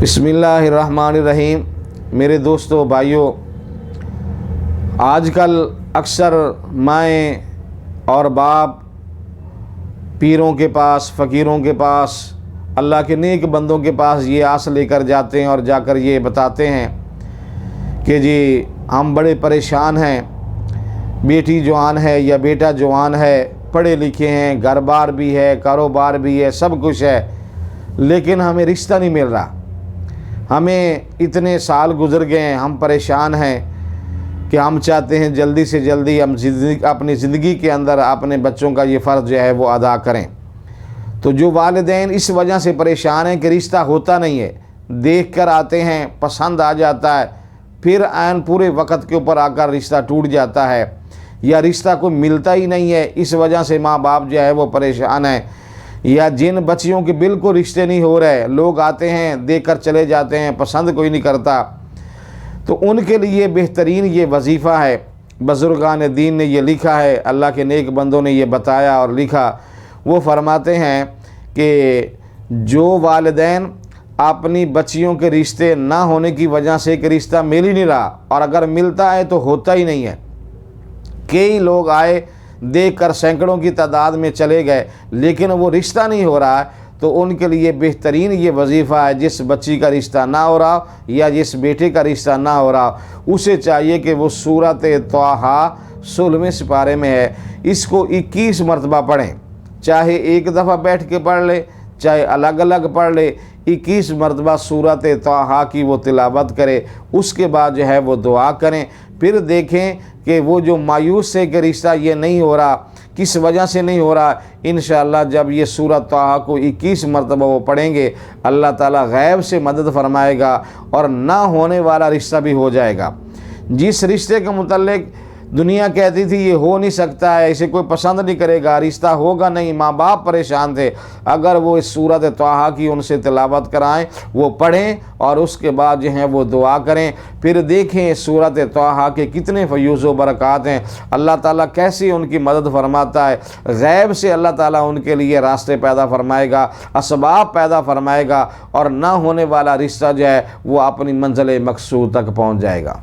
بسم اللہ الرحمن الرحیم۔ میرے دوستو بھائیوں، آج کل اکثر مائیں اور باپ پیروں کے پاس، فقیروں کے پاس، اللہ کے نیک بندوں کے پاس یہ آس لے کر جاتے ہیں اور جا کر یہ بتاتے ہیں کہ جی ہم بڑے پریشان ہیں، بیٹی جوان ہے یا بیٹا جوان ہے، پڑھے لکھے ہیں، گھر بار بھی ہے، کاروبار بھی ہے، سب کچھ ہے، لیکن ہمیں رشتہ نہیں مل رہا، ہمیں اتنے سال گزر گئے ہیں، ہم پریشان ہیں کہ ہم چاہتے ہیں جلدی سے جلدی ہم اپنی زندگی کے اندر اپنے بچوں کا یہ فرض جو ہے وہ ادا کریں۔ تو جو والدین اس وجہ سے پریشان ہیں کہ رشتہ ہوتا نہیں ہے، دیکھ کر آتے ہیں، پسند آ جاتا ہے، پھر عین پورے وقت کے اوپر آ کر رشتہ ٹوٹ جاتا ہے یا رشتہ کوئی ملتا ہی نہیں ہے، اس وجہ سے ماں باپ جو ہے وہ پریشان ہیں۔ یا جن بچیوں کے بالکل رشتے نہیں ہو رہے، لوگ آتے ہیں دیکھ کر چلے جاتے ہیں، پسند کوئی نہیں کرتا، تو ان کے لیے بہترین یہ وظیفہ ہے۔ بزرگان دین نے یہ لکھا ہے، اللہ کے نیک بندوں نے یہ بتایا اور لکھا، وہ فرماتے ہیں کہ جو والدین اپنی بچیوں کے رشتے نہ ہونے کی وجہ سے کہ رشتہ مل ہی نہیں رہا، اور اگر ملتا ہے تو ہوتا ہی نہیں ہے، کئی لوگ آئے دیکھ کر سینکڑوں کی تعداد میں چلے گئے لیکن وہ رشتہ نہیں ہو رہا ہے، تو ان کے لیے بہترین یہ وظیفہ ہے، جس بچی کا رشتہ نہ ہو رہا یا جس بیٹے کا رشتہ نہ ہو رہا، اسے چاہیے کہ وہ سورۃ طٰہٰ 16ویں سپارے میں ہے، اس کو 21 مرتبہ پڑھیں، چاہے ایک دفعہ بیٹھ کے پڑھ لے، چاہے الگ الگ پڑھ لے، 21 مرتبہ سورۃ طٰہٰ کی وہ تلاوت کرے، اس کے بعد جو ہے وہ دعا کریں، پھر دیکھیں کہ وہ جو مایوس ہے کہ رشتہ یہ نہیں ہو رہا، کس وجہ سے نہیں ہو رہا، انشاءاللہ جب یہ سورۃ طٰہٰ کو 21 مرتبہ وہ پڑھیں گے، اللہ تعالیٰ غیب سے مدد فرمائے گا اور نہ ہونے والا رشتہ بھی ہو جائے گا۔ جس رشتے کے متعلق دنیا کہتی تھی یہ ہو نہیں سکتا ہے، اسے کوئی پسند نہیں کرے گا، رشتہ ہوگا نہیں، ماں باپ پریشان تھے، اگر وہ اس سورۃ طٰہٰ کی ان سے تلاوت کرائیں، وہ پڑھیں اور اس کے بعد جو ہیں وہ دعا کریں، پھر دیکھیں سورۃ طٰہٰ کے کتنے فیوز و برکات ہیں، اللہ تعالیٰ کیسے ان کی مدد فرماتا ہے، غیب سے اللہ تعالیٰ ان کے لیے راستے پیدا فرمائے گا، اسباب پیدا فرمائے گا، اور نہ ہونے والا رشتہ جو ہے وہ اپنی منزل مقصود تک پہنچ جائے گا۔